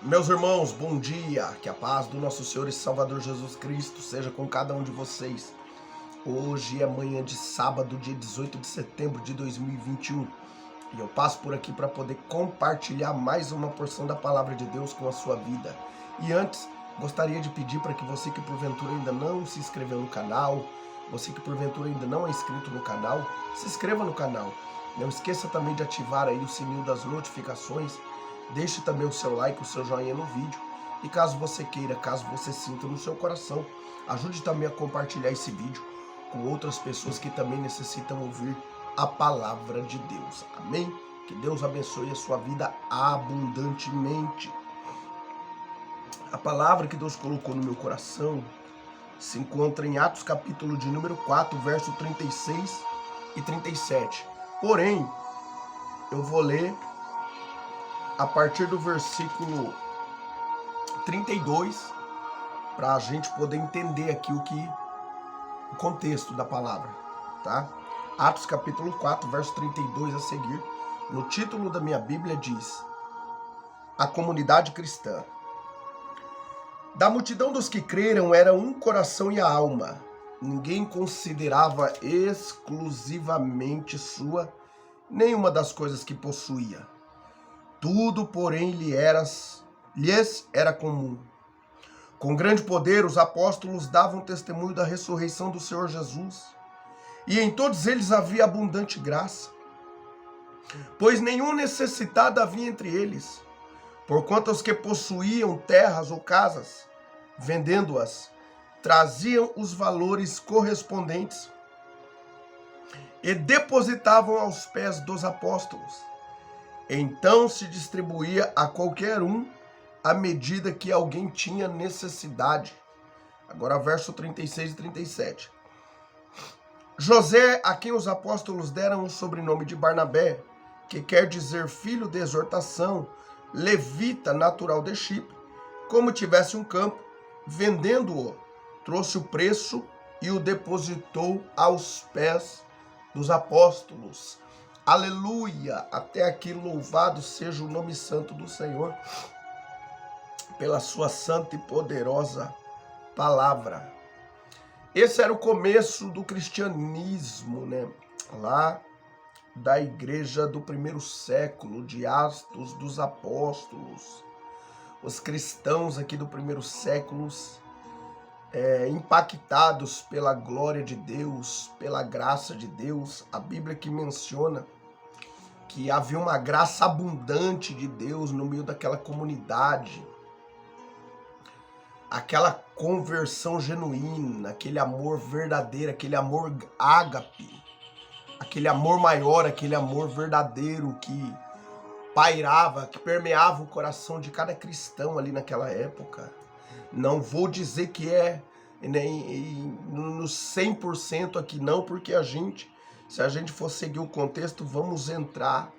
Meus irmãos, bom dia, que a paz do nosso Senhor e Salvador Jesus Cristo seja com cada um de vocês. Hoje é manhã de sábado, dia 18 de setembro de 2021, e eu passo por aqui para poder compartilhar mais uma porção da palavra de Deus com a sua vida. E antes, gostaria de pedir para que você que porventura ainda não se inscreveu no canal, você que porventura ainda não é inscrito no canal, se inscreva no canal. Não esqueça também de ativar aí o sininho das notificações. Deixe também o seu like, o seu joinha no vídeo. E caso você queira, caso você sinta no seu coração, ajude também a compartilhar esse vídeo com outras pessoas que também necessitam ouvir a palavra de Deus. Amém? Que Deus abençoe a sua vida abundantemente. A palavra que Deus colocou no meu coração se encontra em Atos capítulo de número 4, verso 36 e 37. Porém, eu vou ler a partir do versículo 32, para a gente poder entender aqui o contexto da palavra, tá? Atos capítulo 4, verso 32 a seguir, no título da minha Bíblia diz: A comunidade cristã. Da multidão dos que creram era um coração e a alma. Ninguém considerava exclusivamente sua nenhuma das coisas que possuía. Tudo, porém, lhes era comum. Com grande poder, os apóstolos davam testemunho da ressurreição do Senhor Jesus, e em todos eles havia abundante graça, pois nenhum necessitado havia entre eles, porquanto os que possuíam terras ou casas, vendendo-as, traziam os valores correspondentes e depositavam aos pés dos apóstolos. Então se distribuía a qualquer um à medida que alguém tinha necessidade. Agora verso 36 e 37. José, a quem os apóstolos deram o sobrenome de Barnabé, que quer dizer filho de exortação, levita natural de Chipre, como tivesse um campo, vendendo-o, trouxe o preço e o depositou aos pés dos apóstolos. Aleluia! Até aqui louvado seja o nome santo do Senhor pela sua santa e poderosa palavra. Esse era o começo do cristianismo, né? Lá da igreja do primeiro século, de Atos dos Apóstolos. Os cristãos aqui do primeiro século, impactados pela glória de Deus, pela graça de Deus. A Bíblia que menciona que havia uma graça abundante de Deus no meio daquela comunidade. Aquela conversão genuína, aquele amor verdadeiro, aquele amor ágape, aquele amor maior, aquele amor verdadeiro que pairava, que permeava o coração de cada cristão ali naquela época. Não vou dizer que é no 100% aqui não, porque se a gente for seguir o contexto, vamos entrar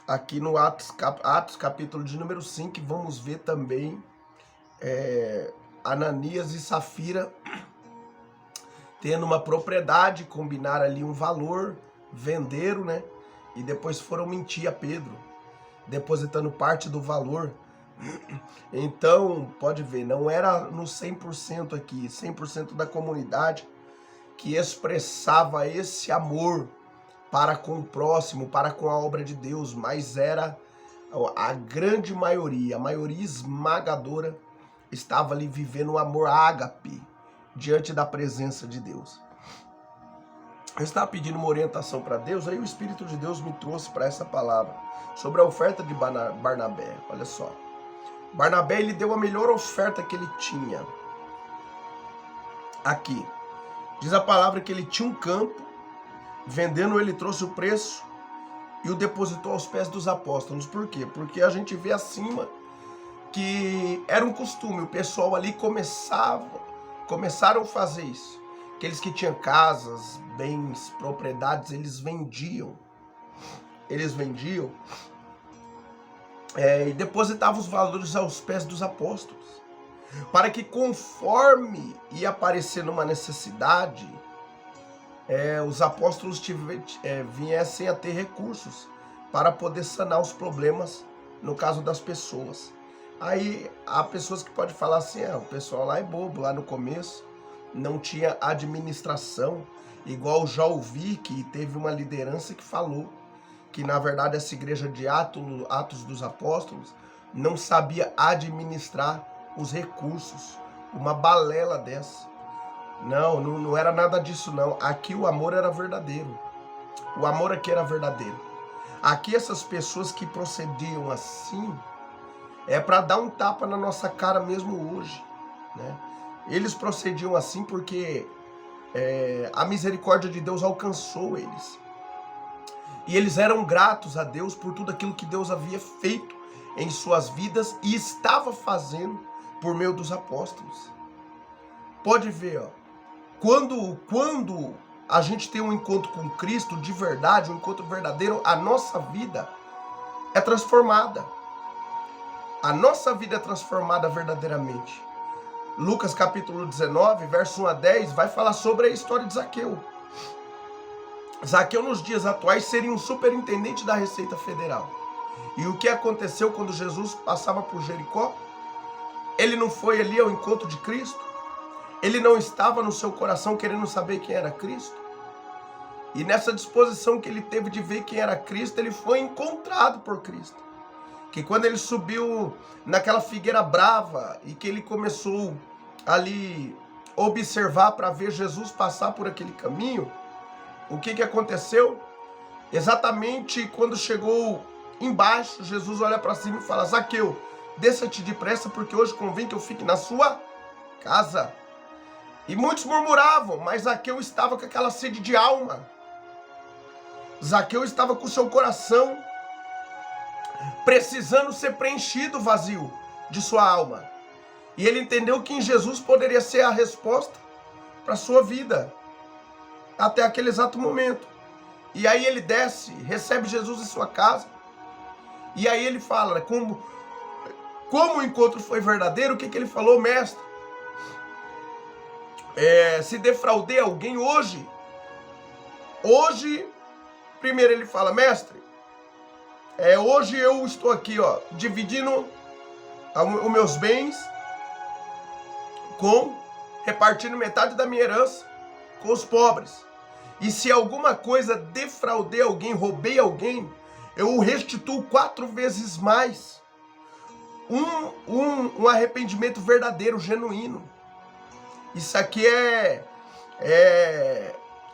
aqui no Atos capítulo de número 5, e vamos ver também Ananias e Safira tendo uma propriedade, combinaram ali um valor, venderam, né? E depois foram mentir a Pedro, depositando parte do valor. Então, pode ver, não era no 100% aqui, 100% da comunidade que expressava esse amor para com o próximo, para com a obra de Deus, mas era a grande maioria, a maioria esmagadora estava ali vivendo um amor ágape diante da presença de Deus. Eu estava pedindo uma orientação para Deus, aí o Espírito de Deus me trouxe para essa palavra sobre a oferta de Barnabé. Olha só, Barnabé, ele deu a melhor oferta que ele tinha. Aqui diz a palavra que ele tinha um campo, vendendo ele trouxe o preço e o depositou aos pés dos apóstolos. Por quê? Porque a gente vê acima que era um costume, o pessoal ali começaram a fazer isso. Aqueles que tinham casas, bens, propriedades, eles vendiam e depositavam os valores aos pés dos apóstolos, para que conforme ia aparecendo uma necessidade, os apóstolos viessem a ter recursos para poder sanar os problemas, no caso das pessoas. Aí há pessoas que podem falar assim, o pessoal lá é bobo, lá no começo não tinha administração, igual já ouvi que teve uma liderança que falou que na verdade essa igreja de Atos dos Apóstolos não sabia administrar os recursos, uma balela dessa. Não era nada disso não, aqui o amor era verdadeiro, o amor aqui era verdadeiro. Aqui essas pessoas que procediam assim, é para dar um tapa na nossa cara mesmo hoje, né? Eles procediam assim porque a misericórdia de Deus alcançou eles. E eles eram gratos a Deus por tudo aquilo que Deus havia feito em suas vidas e estava fazendo por meio dos apóstolos. Pode ver, ó, quando a gente tem um encontro com Cristo de verdade, um encontro verdadeiro, a nossa vida é transformada. A nossa vida é transformada verdadeiramente. Lucas capítulo 19, verso 1 a 10, vai falar sobre a história de Zaqueu. Zaqueu nos dias atuais seria um superintendente da Receita Federal. E o que aconteceu quando Jesus passava por Jericó? Ele não foi ali ao encontro de Cristo? Ele não estava no seu coração querendo saber quem era Cristo? E nessa disposição que ele teve de ver quem era Cristo, ele foi encontrado por Cristo. Que quando ele subiu naquela figueira brava e que ele começou ali observar para ver Jesus passar por aquele caminho, o que aconteceu? Exatamente quando chegou embaixo, Jesus olha para cima e fala: Zaqueu, desça-te depressa, porque hoje convém que eu fique na sua casa. E muitos murmuravam, mas Zaqueu estava com aquela sede de alma. Zaqueu estava com o seu coração precisando ser preenchido, vazio de sua alma. E ele entendeu que em Jesus poderia ser a resposta para a sua vida, até aquele exato momento. E aí ele desce, recebe Jesus em sua casa. E aí ele fala, né, como o encontro foi verdadeiro, o que ele falou? Mestre, se defraudei alguém hoje, primeiro ele fala, mestre, hoje eu estou aqui, dividindo os meus bens, repartindo metade da minha herança com os pobres. E se alguma coisa defraudei alguém, roubei alguém, eu o restituo 4 vezes mais. Um arrependimento verdadeiro, genuíno. Isso aqui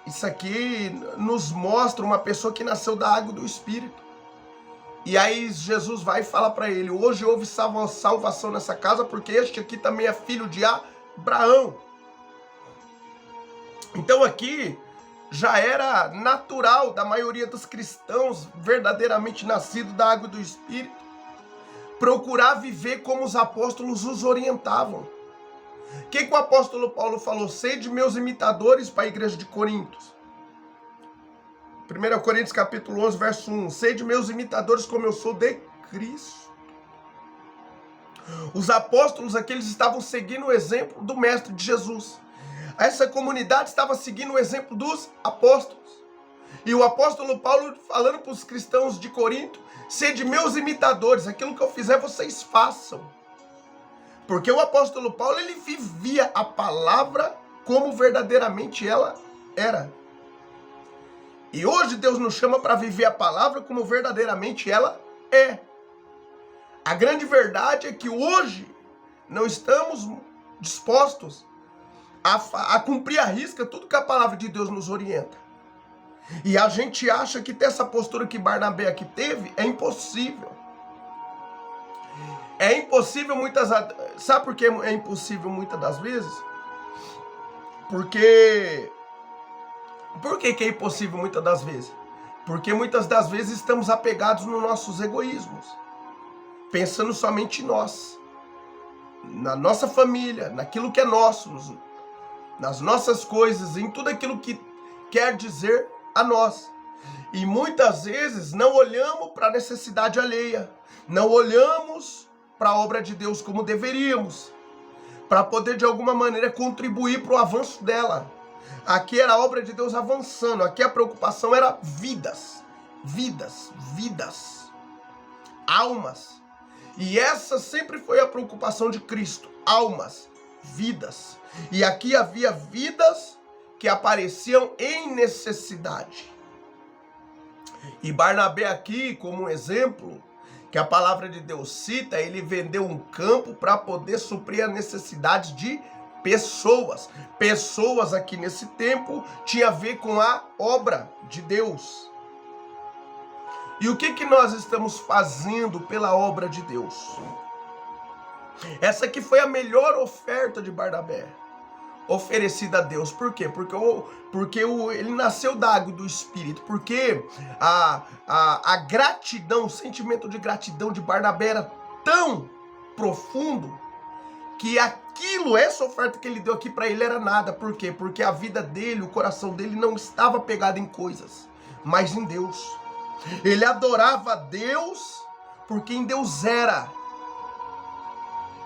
isso aqui nos mostra uma pessoa que nasceu da água e do Espírito. E aí Jesus vai e fala para ele, hoje houve salvação nessa casa, porque este aqui também é filho de Abraão. Então aqui já era natural da maioria dos cristãos verdadeiramente nascidos da água e do Espírito procurar viver como os apóstolos os orientavam. O que o apóstolo Paulo falou? Sede meus imitadores para a igreja de Coríntios. 1 Coríntios capítulo 11, verso 1. Sede meus imitadores como eu sou de Cristo. Os apóstolos aqui, eles estavam seguindo o exemplo do mestre de Jesus. Essa comunidade estava seguindo o exemplo dos apóstolos. E o apóstolo Paulo falando para os cristãos de Corinto, sede meus imitadores, aquilo que eu fizer vocês façam. Porque o apóstolo Paulo, ele vivia a palavra como verdadeiramente ela era. E hoje Deus nos chama para viver a palavra como verdadeiramente ela é. A grande verdade é que hoje não estamos dispostos a cumprir à risca tudo que a palavra de Deus nos orienta. E a gente acha que ter essa postura que Barnabé aqui teve é impossível. É impossível muitas... Sabe por que é impossível muitas das vezes? Por que é impossível muitas das vezes? Porque muitas das vezes estamos apegados nos nossos egoísmos. Pensando somente em nós. Na nossa família, naquilo que é nosso. Nas nossas coisas, em tudo aquilo que quer dizer a nós. E muitas vezes não olhamos para a necessidade alheia. Não olhamos para a obra de Deus como deveríamos, para poder de alguma maneira contribuir para o avanço dela. Aqui era a obra de Deus avançando, aqui a preocupação era vidas, almas. E essa sempre foi a preocupação de Cristo: almas, vidas. E aqui havia vidas que apareciam em necessidade. E Barnabé aqui, como um exemplo, que a palavra de Deus cita, ele vendeu um campo para poder suprir as necessidades de pessoas. Pessoas aqui nesse tempo tinha a ver com a obra de Deus. E o que nós estamos fazendo pela obra de Deus? Essa aqui foi a melhor oferta de Barnabé, oferecida a Deus. Por quê? Porque ele nasceu da água e do Espírito. Porque a gratidão, o sentimento de gratidão de Barnabé era tão profundo que essa oferta que ele deu aqui para ele era nada. Por quê? Porque a vida dele, o coração dele não estava pegado em coisas, mas em Deus. Ele adorava a Deus por quem Deus era,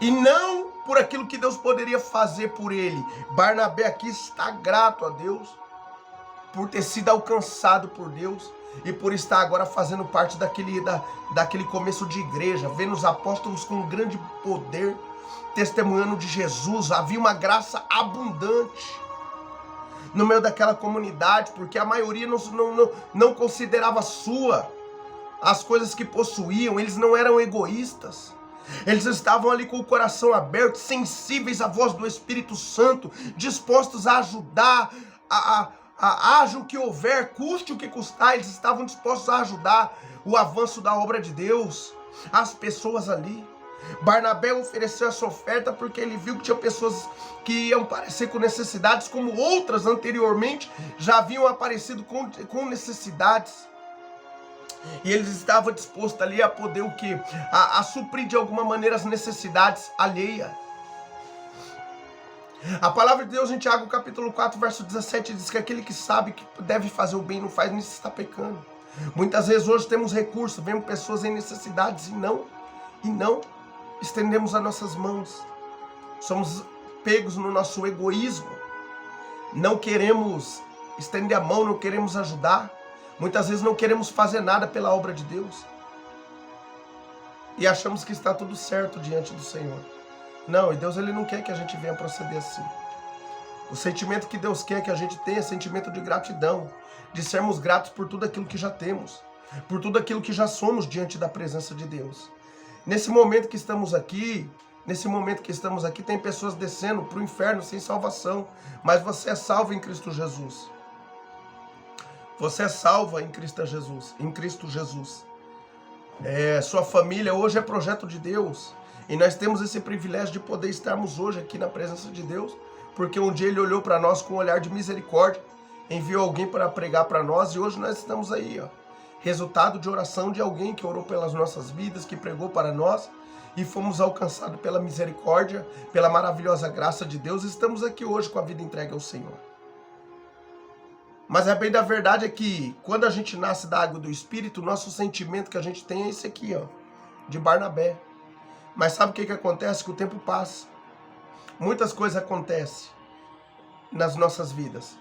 e não por aquilo que Deus poderia fazer por ele. Barnabé aqui está grato a Deus por ter sido alcançado por Deus e por estar agora fazendo parte daquele começo de igreja, vendo os apóstolos com grande poder, testemunhando de Jesus. Havia uma graça abundante no meio daquela comunidade, porque a maioria não considerava sua as coisas que possuíam. Eles não eram egoístas. Eles estavam ali com o coração aberto, sensíveis à voz do Espírito Santo, dispostos a ajudar, haja o que houver, custe o que custar. Eles estavam dispostos a ajudar o avanço da obra de Deus, as pessoas ali. Barnabé ofereceu essa oferta porque ele viu que tinha pessoas que iam aparecer com necessidades, como outras anteriormente já haviam aparecido com necessidades. E eles estavam dispostos ali a poder o quê? A suprir de alguma maneira as necessidades alheias. A palavra de Deus em Tiago capítulo 4, verso 17 diz que aquele que sabe que deve fazer o bem não faz, nisso está pecando. Muitas vezes hoje temos recursos, vemos pessoas em necessidades e não estendemos as nossas mãos. Somos pegos no nosso egoísmo. Não queremos estender a mão, não queremos ajudar. Muitas vezes não queremos fazer nada pela obra de Deus. E achamos que está tudo certo diante do Senhor. Não, e Deus ele não quer que a gente venha proceder assim. O sentimento que Deus quer que a gente tenha é sentimento de gratidão. De sermos gratos por tudo aquilo que já temos. Por tudo aquilo que já somos diante da presença de Deus. Nesse momento que estamos aqui, tem pessoas descendo para o inferno sem salvação. Mas você é salvo em Cristo Jesus. Você é salva em Cristo Jesus. Sua família hoje é projeto de Deus. E nós temos esse privilégio de poder estarmos hoje aqui na presença de Deus. Porque um dia Ele olhou para nós com um olhar de misericórdia. Enviou alguém para pregar para nós. E hoje nós estamos aí, ó. Resultado de oração de alguém que orou pelas nossas vidas, que pregou para nós. E fomos alcançados pela misericórdia, pela maravilhosa graça de Deus. Estamos aqui hoje com a vida entregue ao Senhor. Mas a bem da verdade é que quando a gente nasce da água do Espírito, o nosso sentimento que a gente tem é esse aqui, ó, de Barnabé. Mas sabe o que acontece? Que o tempo passa. Muitas coisas acontecem nas nossas vidas.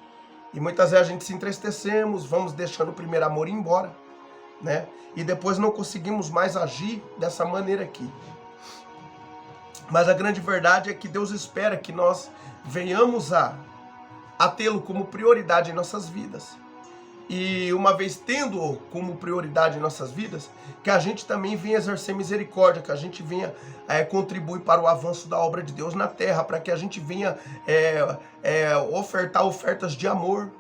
E muitas vezes a gente se entristecemos, vamos deixando o primeiro amor ir embora, né? E depois não conseguimos mais agir dessa maneira aqui. Mas a grande verdade é que Deus espera que nós venhamos a tê-lo como prioridade em nossas vidas. E uma vez tendo-o como prioridade em nossas vidas, que a gente também venha exercer misericórdia, que a gente venha contribuir para o avanço da obra de Deus na terra, para que a gente venha ofertar ofertas de amor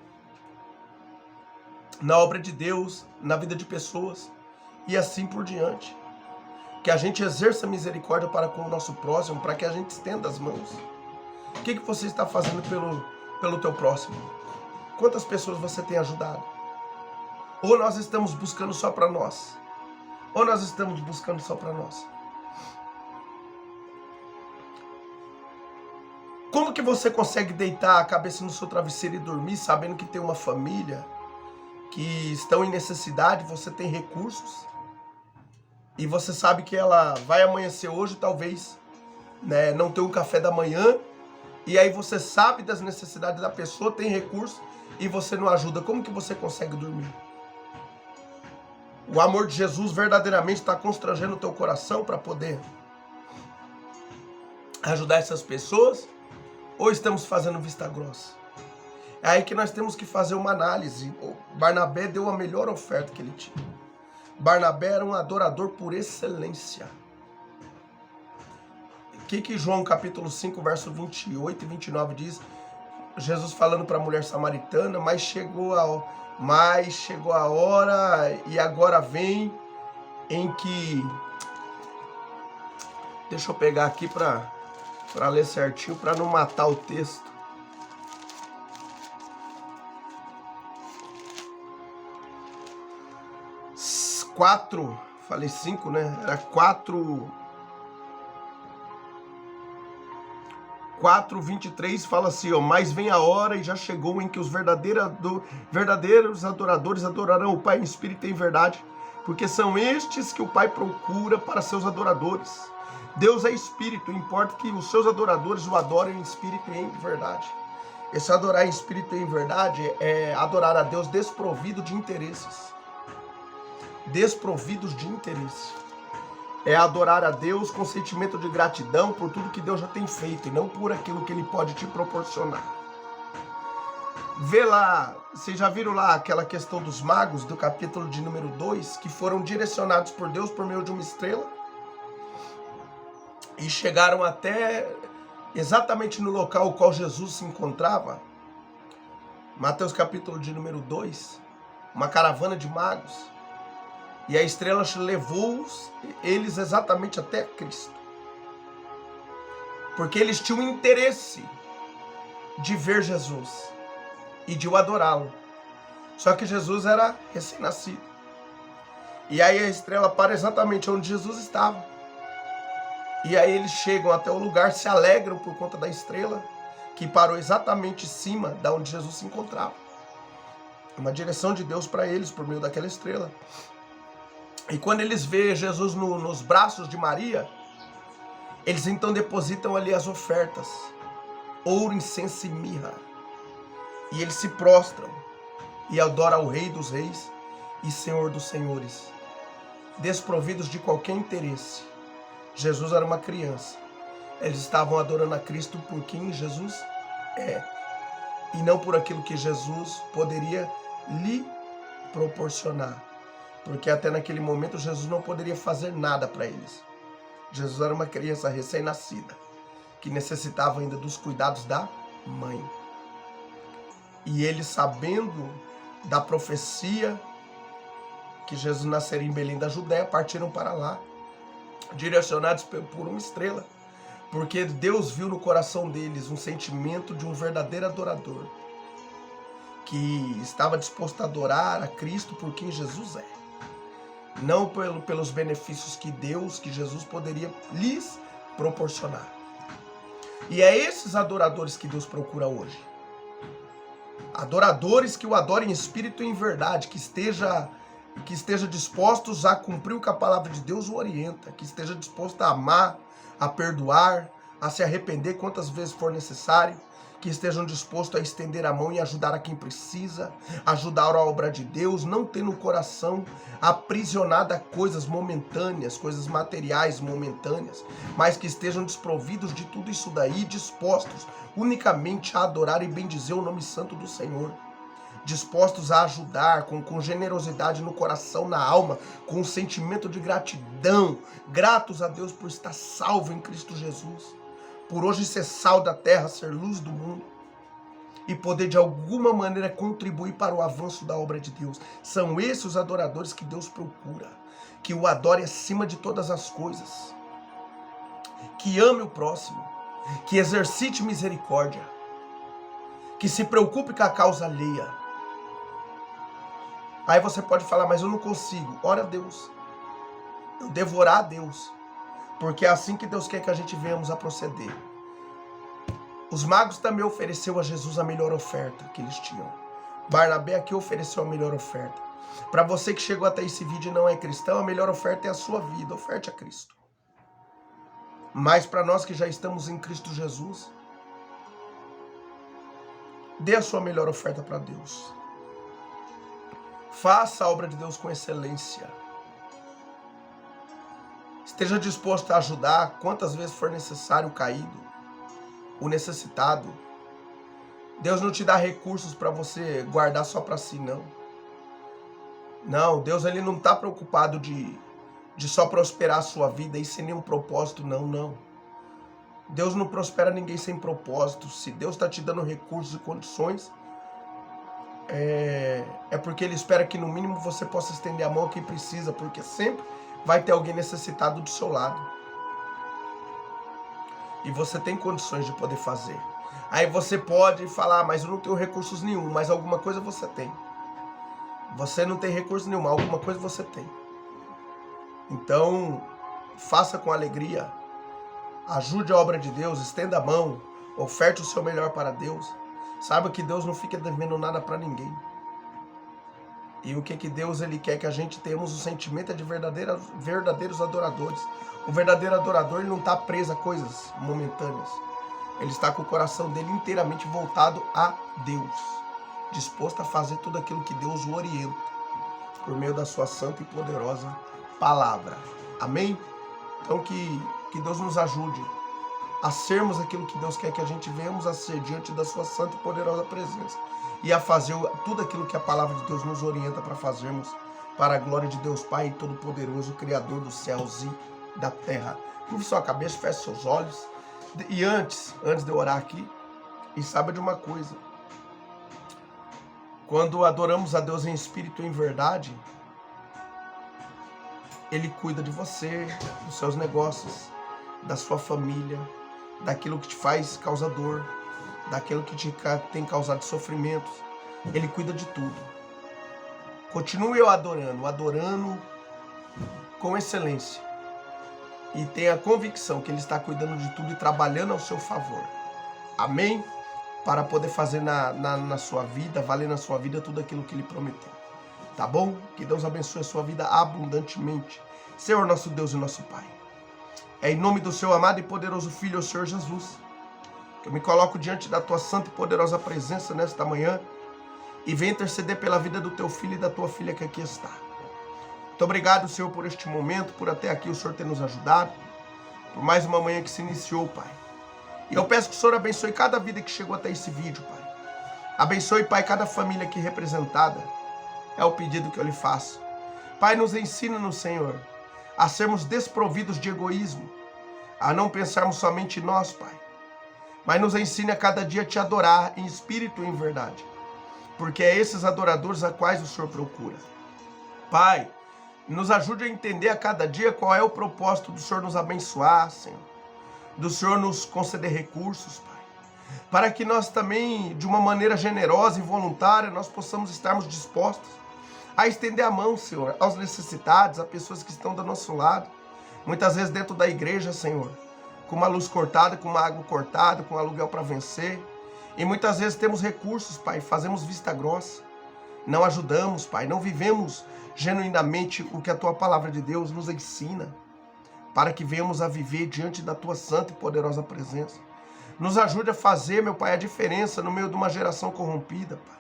na obra de Deus, na vida de pessoas, e assim por diante. Que a gente exerça misericórdia para com o nosso próximo, para que a gente estenda as mãos. O que você está fazendo pelo teu próximo? Quantas pessoas você tem ajudado? Ou nós estamos buscando só para nós? Como que você consegue deitar a cabeça no seu travesseiro e dormir sabendo que tem uma família que estão em necessidade, você tem recursos e você sabe que ela vai amanhecer hoje, talvez, né, não ter um café da manhã, e aí você sabe das necessidades da pessoa, tem recurso e você não ajuda? Como que você consegue dormir? O amor de Jesus verdadeiramente está constrangendo o teu coração para poder ajudar essas pessoas? Ou estamos fazendo vista grossa? É aí que nós temos que fazer uma análise. O Barnabé deu a melhor oferta que ele tinha. Barnabé era um adorador por excelência. O que João capítulo 5, verso 28 e 29 diz? Jesus falando para a mulher samaritana, mas chegou a hora e agora vem em que... Deixa eu pegar aqui para ler certinho, para não matar o texto. Falei 5, né? Era 4:23 fala assim, ó, mas vem a hora e já chegou em que os verdadeiros adoradores adorarão o Pai em espírito e em verdade, porque são estes que o Pai procura para seus adoradores. Deus é espírito, importa que os seus adoradores o adorem em espírito e em verdade. Esse adorar em espírito e em verdade é adorar a Deus desprovido de interesses. Desprovidos de interesse. É adorar a Deus com sentimento de gratidão por tudo que Deus já tem feito e não por aquilo que Ele pode te proporcionar. Vê lá, vocês já viram lá aquela questão dos magos do capítulo de número 2, que foram direcionados por Deus por meio de uma estrela e chegaram até exatamente no local ao qual Jesus se encontrava. Mateus capítulo de número 2, uma caravana de magos. E a estrela levou eles exatamente até Cristo. Porque eles tinham interesse de ver Jesus e de o adorá-lo. Só que Jesus era recém-nascido. E aí a estrela para exatamente onde Jesus estava. E aí eles chegam até o lugar, se alegram por conta da estrela, que parou exatamente em cima da onde Jesus se encontrava. Uma direção de Deus para eles por meio daquela estrela. E quando eles veem Jesus nos braços de Maria, eles então depositam ali as ofertas, ouro, incenso e mirra. E eles se prostram e adoram ao Rei dos Reis e Senhor dos Senhores, desprovidos de qualquer interesse. Jesus era uma criança. Eles estavam adorando a Cristo por quem Jesus é, e não por aquilo que Jesus poderia lhe proporcionar. Porque até naquele momento Jesus não poderia fazer nada para eles. Jesus era uma criança recém-nascida, que necessitava ainda dos cuidados da mãe. E eles, sabendo da profecia que Jesus nasceria em Belém da Judéia, partiram para lá, direcionados por uma estrela. Porque Deus viu no coração deles um sentimento de um verdadeiro adorador, que estava disposto a adorar a Cristo por quem Jesus é. Não pelos benefícios que Jesus poderia lhes proporcionar. E é esses adoradores que Deus procura hoje. Adoradores que o adorem em espírito e em verdade, que esteja dispostos a cumprir o que a palavra de Deus o orienta, que esteja disposto a amar, a perdoar, a se arrepender quantas vezes for necessário, que estejam dispostos a estender a mão e ajudar a quem precisa, ajudar a obra de Deus, não tendo o coração aprisionado a coisas momentâneas, coisas materiais momentâneas, mas que estejam desprovidos de tudo isso daí, dispostos unicamente a adorar e bendizer o nome santo do Senhor, dispostos a ajudar com generosidade no coração, na alma, com um sentimento de gratidão, gratos a Deus por estar salvo em Cristo Jesus, por hoje ser sal da terra, ser luz do mundo e poder de alguma maneira contribuir para o avanço da obra de Deus. São esses os adoradores que Deus procura, que o adore acima de todas as coisas, que ame o próximo, que exercite misericórdia, que se preocupe com a causa alheia. Aí você pode falar, mas eu não consigo. Ora a Deus, eu devorar a Deus, porque é assim que Deus quer que a gente venhamos a proceder. Os magos também ofereceram a Jesus a melhor oferta que eles tinham. Barnabé aqui ofereceu a melhor oferta. Para você que chegou até esse vídeo e não é cristão, a melhor oferta é a sua vida, oferte a Cristo. Mas para nós que já estamos em Cristo Jesus, dê a sua melhor oferta para Deus. Faça a obra de Deus com excelência. Esteja disposto a ajudar quantas vezes for necessário o caído, o necessitado. Deus não te dá recursos para você guardar só para si, não. Não, Deus ele não está preocupado de só prosperar a sua vida e sem nenhum propósito, não. Deus não prospera ninguém sem propósito. Se Deus está te dando recursos e condições, é porque Ele espera que no mínimo você possa estender a mão a quem precisa, porque sempre vai ter alguém necessitado do seu lado. E você tem condições de poder fazer. Aí você pode falar, mas eu não tenho recursos nenhum, mas alguma coisa você tem. Você não tem recurso nenhum, alguma coisa você tem. Então, faça com alegria. Ajude a obra de Deus, estenda a mão, oferte o seu melhor para Deus. Saiba que Deus não fica devendo nada para ninguém. E o que Deus ele quer que a gente tenhamos o sentimento de verdadeiros adoradores. O verdadeiro adorador ele não está preso a coisas momentâneas. Ele está com o coração dele inteiramente voltado a Deus, disposto a fazer tudo aquilo que Deus o orienta, por meio da sua santa e poderosa palavra. Amém? Então que Deus nos ajude a sermos aquilo que Deus quer que a gente venhamos a ser diante da sua santa e poderosa presença. E a fazer tudo aquilo que a palavra de Deus nos orienta para fazermos, para a glória de Deus Pai Todo-Poderoso, Criador dos céus e da terra. Curve sua cabeça, feche seus olhos. E antes de eu orar aqui, e saiba de uma coisa. Quando adoramos a Deus em espírito e em verdade, Ele cuida de você, dos seus negócios, da sua família, daquilo que te faz causar dor, daquilo que te tem causado sofrimentos. Ele cuida de tudo. Continue adorando com excelência. E tenha a convicção que Ele está cuidando de tudo e trabalhando ao seu favor. Amém? Para poder fazer na sua vida, valer na sua vida tudo aquilo que Ele prometeu. Tá bom? Que Deus abençoe a sua vida abundantemente. Senhor, nosso Deus e nosso Pai. É em nome do seu amado e poderoso Filho, o Senhor Jesus, que eu me coloco diante da tua santa e poderosa presença nesta manhã e venho interceder pela vida do teu filho e da tua filha que aqui está. Muito obrigado, Senhor, por este momento, por até aqui o Senhor ter nos ajudado, por mais uma manhã que se iniciou, Pai. E eu peço que o Senhor abençoe cada vida que chegou até esse vídeo, Pai. Abençoe, Pai, cada família aqui representada. É o pedido que eu lhe faço. Pai, nos ensina-nos, Senhor, a sermos desprovidos de egoísmo, a não pensarmos somente em nós, Pai. Mas nos ensine a cada dia a te adorar em espírito e em verdade, porque é esses adoradores a quais o Senhor procura. Pai, nos ajude a entender a cada dia qual é o propósito do Senhor nos abençoar, Senhor, do Senhor nos conceder recursos, Pai, para que nós também, de uma maneira generosa e voluntária, nós possamos estarmos dispostos a estender a mão, Senhor, aos necessitados, a pessoas que estão do nosso lado, muitas vezes dentro da igreja, Senhor, com uma luz cortada, com uma água cortada, com aluguel para vencer, e muitas vezes temos recursos, Pai, fazemos vista grossa, não ajudamos, Pai, não vivemos genuinamente o que a Tua palavra de Deus nos ensina, para que venhamos a viver diante da Tua santa e poderosa presença. Nos ajude a fazer, meu Pai, a diferença no meio de uma geração corrompida, Pai.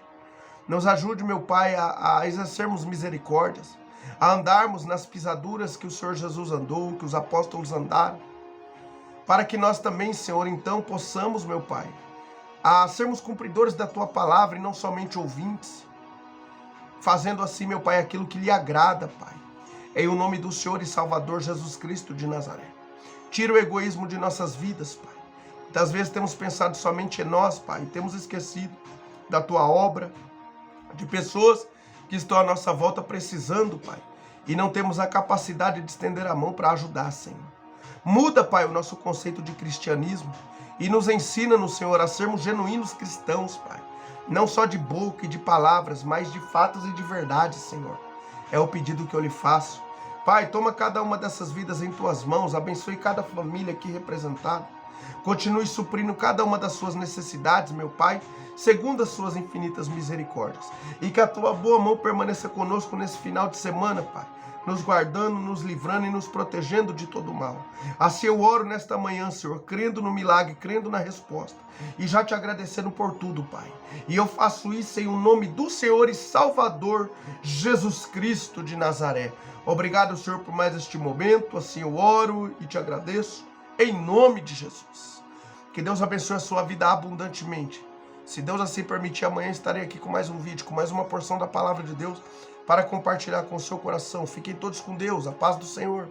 Nos ajude, meu Pai, a exercermos misericórdias, a andarmos nas pisaduras que o Senhor Jesus andou, que os apóstolos andaram, para que nós também, Senhor, então possamos, meu Pai, a sermos cumpridores da Tua palavra e não somente ouvintes, fazendo assim, meu Pai, aquilo que lhe agrada, Pai. Em o nome do Senhor e Salvador Jesus Cristo de Nazaré. Tira o egoísmo de nossas vidas, Pai. Muitas vezes temos pensado somente em nós, Pai, e temos esquecido da Tua obra, de pessoas que estão à nossa volta precisando, Pai, e não temos a capacidade de estender a mão para ajudar, Senhor. Muda, Pai, o nosso conceito de cristianismo e nos ensina, Senhor, a sermos genuínos cristãos, Pai. Não só de boca e de palavras, mas de fatos e de verdade, Senhor. É o pedido que eu lhe faço. Pai, toma cada uma dessas vidas em Tuas mãos, abençoe cada família aqui representada. Continue suprindo cada uma das suas necessidades, meu Pai, segundo as suas infinitas misericórdias. E que a Tua boa mão permaneça conosco nesse final de semana, Pai, nos guardando, nos livrando e nos protegendo de todo mal. Assim eu oro nesta manhã, Senhor, crendo no milagre, crendo na resposta, e já te agradecendo por tudo, Pai. E eu faço isso em o nome do Senhor e Salvador Jesus Cristo de Nazaré. Obrigado, Senhor, por mais este momento. Assim eu oro e te agradeço em nome de Jesus. Que Deus abençoe a sua vida abundantemente. Se Deus assim permitir, amanhã estarei aqui com mais um vídeo, com mais uma porção da palavra de Deus para compartilhar com o seu coração. Fiquem todos com Deus, a paz do Senhor.